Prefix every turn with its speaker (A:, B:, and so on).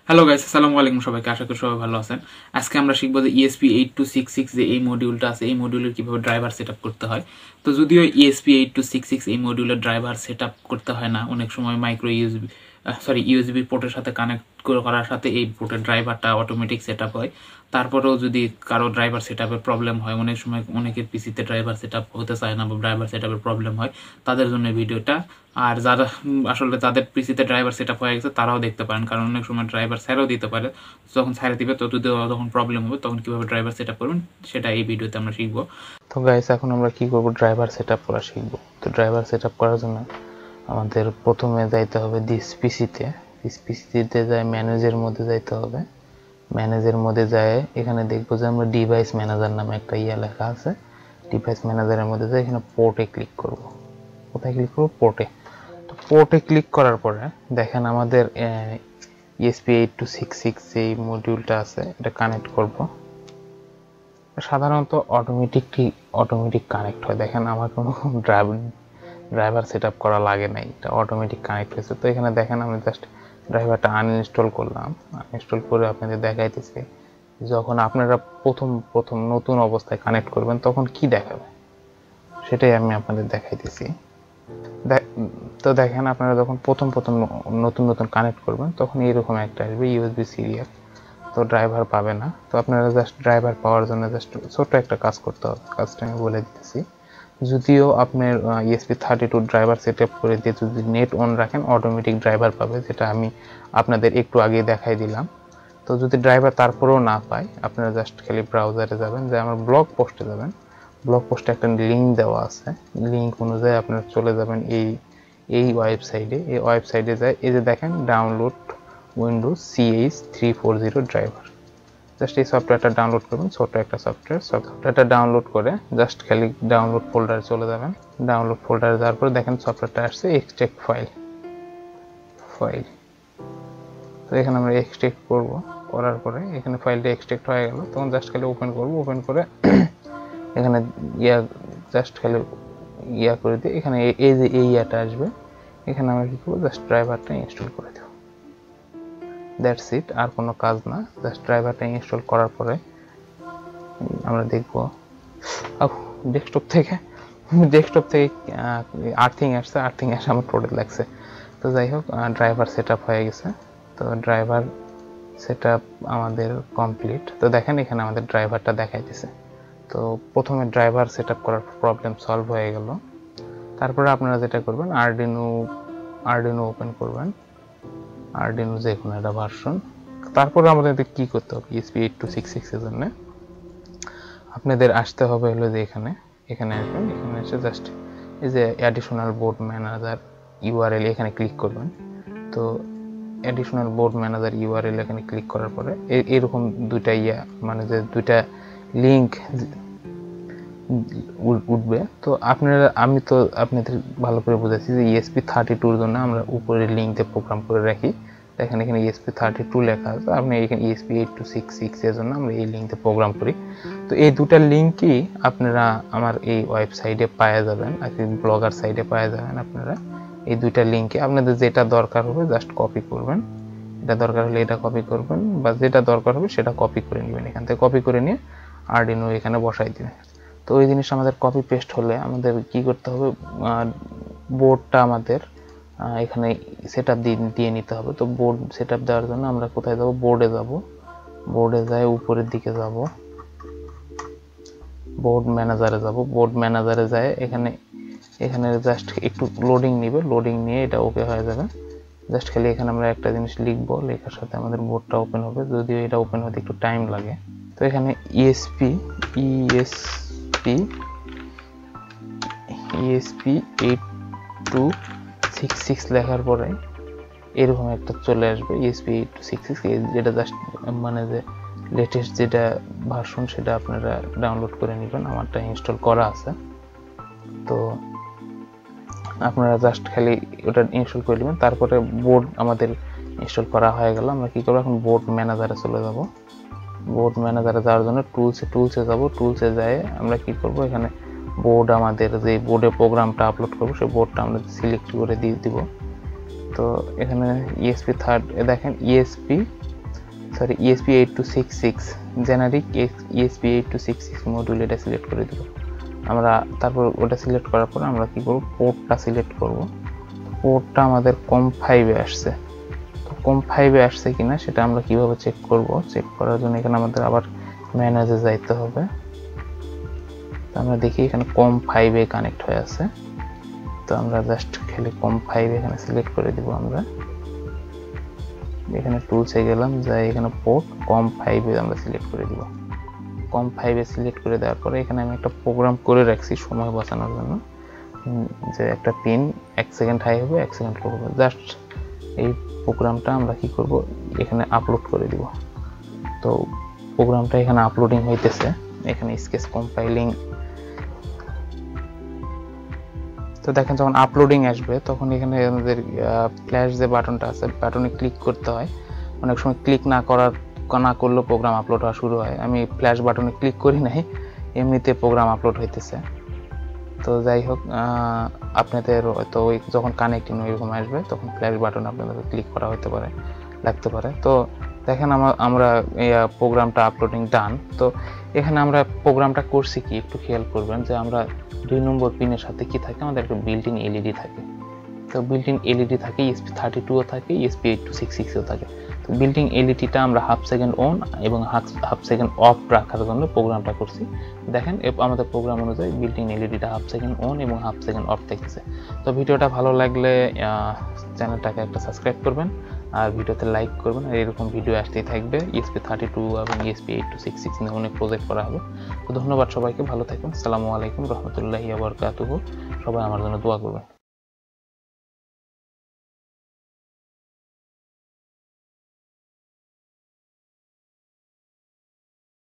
A: Hello guys, আসসালামু আলাইকুম সবাইকে। আশা করি সবাই ভালো আছেন। আজকে আমরা শিখব যে ESP8266 যে এই মডিউলটা আছে, এই মডিউলের কিভাবে ড্রাইভার সেটআপ করতে হয়। তো যদিও ESP8266 এই মডিউলের ড্রাইভার সেটআপ করতে হয় না, অনেক সময় মাইক্রো ইউএসবি পোর্টের সাথে কানেক্ট করার সাথে এই পোর্টের ড্রাইভারটা অটোমেটিক সেটআপ হয়। তারপরেও যদি কারো ড্রাইভার সেটআপের প্রবলেম হয়, অনেক সময় অনেকের পিসিতে ড্রাইভার সেটআপ হতে চায় না বা ড্রাইভার সেটআপের প্রবলেম হয়, তাদের জন্য ভিডিওটা। আর যারা আসলে তাদের পিসিতে ড্রাইভার সেটআপ হয়ে গেছে তারাও দেখতে পারেন, কারণ অনেক সময় ড্রাইভার ছাড়াও দিতে পারে। যখন ছাড়ে দিবে তখন প্রবলেম হবে, তখন কিভাবে ড্রাইভার সেটআপ করবেন সেটা এই ভিডিওতে আমরা শিখবো।
B: তো গাইস, এখন আমরা কি করব, ড্রাইভার সেটআপ করা শিখব। তো ড্রাইভার সেটআপ করার জন্য আমাদের প্রথমে যাইতে হবে দিস পিসিতে যায় ম্যানেজের মধ্যে যাইতে হবে। ম্যানেজের মধ্যে যায় এখানে দেখবো যে আমরা ডিভাইস ম্যানেজার নামে একটা লেখা আছে। ডিভাইস ম্যানেজারের মধ্যে যায় এখানে পোর্টে ক্লিক করব। কোথায় ক্লিক করব? পোর্টে। তো পোর্টে ক্লিক করার পরে দেখেন আমাদের ESP8266 এই মডিউলটা আছে, এটা কানেক্ট করব। সাধারণত অটোমেটিক কানেক্ট হয়। দেখেন আমার কোনো ড্রাইভার সেটআপ করা লাগে নাই, এটা অটোমেটিক কানেক্ট হয়েছে। তো এখানে দেখেন আমি জাস্ট ড্রাইভারটা আনইনস্টল করলাম। আনইনস্টল করে আপনাদের দেখাইতেছি যখন আপনারা প্রথম নতুন অবস্থায় কানেক্ট করবেন তখন কি দেখাবে সেটাই আমি আপনাদের দেখাইতেছি। তো দেখেন আপনারা যখন প্রথম নতুন কানেক্ট করবেন তখন এইরকম একটা আসবে ইউএসবি সিরিয়াল। তো ড্রাইভার পাবে না। তো আপনারা জাস্ট ড্রাইভার পাওয়ার জন্য জাস্ট ছোট একটা কাজ করতে হবে। কাজটা আমি বলে দিতেছি। যদিও আপনার ESP32 ড্রাইভার সেটআপ করে দিয়ে যদি নেট অন রাখেন অটোমেটিক ড্রাইভার পাবে, যেটা আমি আপনাদের একটু আগে দেখাই দিলাম। তো যদি ড্রাইভার তারপরেও না পায়, আপনারা জাস্ট খালি ব্রাউজারে যাবেন, যে আমার ব্লগ পোস্টে যাবেন। ব্লগ পোস্টে একটা লিঙ্ক দেওয়া আছে, লিঙ্ক অনুযায়ী আপনারা চলে যাবেন এই ওয়েবসাইটে। এই ওয়েবসাইটে যায় এই যে দেখেন download Windows CH340 driver. Just এই সফটওয়্যারটা ডাউনলোড করবেন, ছোট একটা সফটওয়্যারটা ডাউনলোড করে জাস্ট খালি ডাউনলোড ফোল্ডারে চলে যাবেন। ডাউনলোড ফোল্ডারে যাওয়ার পরে দেখেন সফটওয়্যারটা আসছে এক্সট্রাক্ট ফাইল। তো এখানে আমরা এক্সট্রাক্ট করব, করার পরে এখানে ফাইলটা এক্সট্রাক্ট হয়ে গেল। তখন জাস্ট খালি ওপেন করব, ওপেন করে এখানে জাস্ট খালি করে দিয়ে এখানে এই যে ইয়াটা আসবে, এখানে আমরা কি করবো, জাস্ট ড্রাইভারটা ইনস্টল করে দেব। দ্যাটস ইট, আর কোনো কাজ না। জাস্ট ড্রাইভারটা ইনস্টল করার পরে আমরা দেখব ডেস্কটপ থেকে আর্থিং আসছে, আর্থিং এসে আমার টোটাল লাগছে। তো যাই হোক, ড্রাইভার সেটআপ হয়ে গেছে। তো ড্রাইভার সেটআপ আমাদের কমপ্লিট। তো দেখেন এখানে আমাদের ড্রাইভারটা দেখাইতেছে। তো প্রথমে ড্রাইভার সেটআপ করার প্রবলেম সলভ হয়ে গেল। তারপরে আপনারা যেটা করবেন, আরডিনো ওপেন করবেন, আরডিনো যে কোনো একটা ভার্সন। তারপরে আমাদের কি করতে হবে, ESP8266 এর জন্য আপনাদের আসতে হবে হলো যে এখানে আসবেন। এখানে এসে জাস্ট এই যে অ্যাডিশনাল বোর্ড ম্যানেজার ইউআরএল এখানে ক্লিক করবেন। তো অ্যাডিশনাল বোর্ড ম্যানেজার ইউআরএল এখানে ক্লিক করার পরে এরকম দুইটা মানে যে দুইটা লিঙ্ক উঠবে। তো আমি তো আপনাদের ভালো করে বুঝাচ্ছি যে ESP32 এর জন্য আমরা উপরে লিঙ্কে প্রোগ্রাম করে রাখি। দেখেন এখানে ESP32 লেখা আছে, আপনি এখানে ESP8266 এর জন্য আমরা এই লিঙ্কে প্রোগ্রাম করি। তো এই দুটা লিঙ্কই আপনারা আমার এই ওয়েবসাইটে পাওয়া যাবেন, আর ব্লগার সাইটে পাওয়া যাবেন। আপনারা এই দুইটা লিঙ্কে আপনাদের যেটা দরকার হবে জাস্ট কপি করবেন। এটা দরকার হলে এটা কপি করবেন, বা যেটা দরকার হবে সেটা কপি করে নেবেন। এখান থেকে কপি করে নিয়ে আরডিনো এখানে বসাই দিবেন। তো ওই জিনিস আমাদের কপি পেস্ট হলে আমাদের কি করতে হবে, বোর্ডটা আমাদের এখানে সেটআপ দিয়ে নিতে হবে। তো বোর্ড সেটআপ দেওয়ার জন্য আমরা কোথায় যাব, বোর্ডে যাই উপরের দিকে যাব, বোর্ড ম্যানেজারে যায় এখানে জাস্ট একটু লোডিং নিবে, লোডিং নিয়ে এটা ওকে হয়ে যাবে। জাস্ট খালি এখানে আমরা একটা জিনিস লিখবো, লেখার সাথে আমাদের বোর্ডটা ওপেন হবে, যদিও এটা ওপেন হতে একটু টাইম লাগে। তো এখানে ESP8266 লেখার পরে এরকম একটা চলে আসবে ESP8266, যেটা জাস্ট মানে যে লেটেস্ট যেটা ভার্সন সেটা আপনারা ডাউনলোড করে নেবেন। আমারটা ইনস্টল করা আছে। তো আপনারা জাস্ট খালি ওটা ইনস্টল করে নেবেন। তারপরে বোর্ড আমাদের ইনস্টল করা হয়ে গেল। আমরা কি করব, এখন বোর্ড ম্যানেজারে চলে যাব। বোর্ড ম্যানেজারে যাওয়ার জন্য টুলসে যাব। টুলসে যায় আমরা কি করব, এখানে বোর্ড আমাদের যে বোর্ডে প্রোগ্রামটা আপলোড করব সেই বোর্ডটা আমরা সিলেক্ট করে দিয়ে দিব। তো এখানে ESP3 দেখেন ESP sorry esp8266 generic esp8266 module এটা সিলেক্ট করে দেব আমরা। তারপর ওটা সিলেক্ট করার পর আমরা কি করব, পোর্টটা সিলেক্ট করব। পোর্টটা আমাদের COM5 এ আসছে, তো COM5 এ আসছে কিনা সেটা আমরা কিভাবে চেক করব। চেক করার জন্য এখানে আমাদের আবার ম্যানেজে যাইতে হবে। তো আমরা দেখি এখানে COM5 এ কানেক্ট হয়ে আছে, তো আমরা জাস্ট খালি COM5 এখানে সিলেক্ট করে দিব। আমরা এখানে টুলসে গেলাম, যাই এখানে পোর্ট COM5 এ আমরা সিলেক্ট করে দিব। COM5 এ সিলেক্ট করে দেওয়ার পরে এখানে আমি একটা প্রোগ্রাম করে রাখছি সময় বাঁচানোর জন্য, যে একটা পিন 1 সেকেন্ড হাই হবে 1 সেকেন্ড লো হবে। জাস্ট এই প্রোগ্রামটা আমরা কি করব, এখানে আপলোড করে দিব। তো প্রোগ্রামটা এখানে আপলোডিং হইতেছে, এখানে স্কেচ কম্পাইলিং। তো দেখেন যখন আপলোডিং আসবে তখন এখানে আমাদের ফ্ল্যাশ যে বাটনটা আছে, বাটনে ক্লিক করতে হয়। অনেক সময় ক্লিক না করলেও প্রোগ্রাম আপলোড হওয়া শুরু হয়। আমি ফ্ল্যাশ বাটনে ক্লিক করি নাই, এমনিতে প্রোগ্রাম আপলোড হইতেছে। তো যাই হোক, আপনাদের হয়তো ওই যখন কানেক্টিং এরকম আসবে তখন ফ্ল্যাশ বাটন আপনাদের ক্লিক করা লাগতে পারে। তো দেখেন আমরা প্রোগ্রামটা আপলোডিং ডান। তো এখানে আমরা প্রোগ্রামটা করছি কি একটু খেয়াল করবেন, যে আমরা 2 নম্বর পিনের সাথে কি থাকে, আমাদের একটা বিল্ট ইন এলইডি থাকে। তো বিল্ট ইন এলইডি থাকে, esp32 ও থাকে, esp8266 ও থাকে। তো বিল্ট ইন এলইডিটা আমরা হাফ সেকেন্ড অন এবং হাফ সেকেন্ড অফ রাখার জন্য প্রোগ্রামটা করছি। দেখেন আমাদের প্রোগ্রাম অনুযায়ী বিল্ট ইন এলইডিটা হাফ সেকেন্ড অন এবং হাফ সেকেন্ড অফ থাকতেছে। তো ভিডিওটা ভালো লাগলে চ্যানেলটাকে একটা সাবস্ক্রাইব করবেন আর ভিডিওতে লাইক করবেন। আর এরকম ভিডিও আসতেই থাকবে, esp32 এবং esp8266 নিয়ে অনেক প্রজেক্ট করা হবে। তো ধন্যবাদ সবাইকে, ভালো থাকবেন। আসসালামু আলাইকুম রহমতুল্লাহি ওয়া বারাকাতুহু। সবাই আমার জন্য দোয়া করবেন।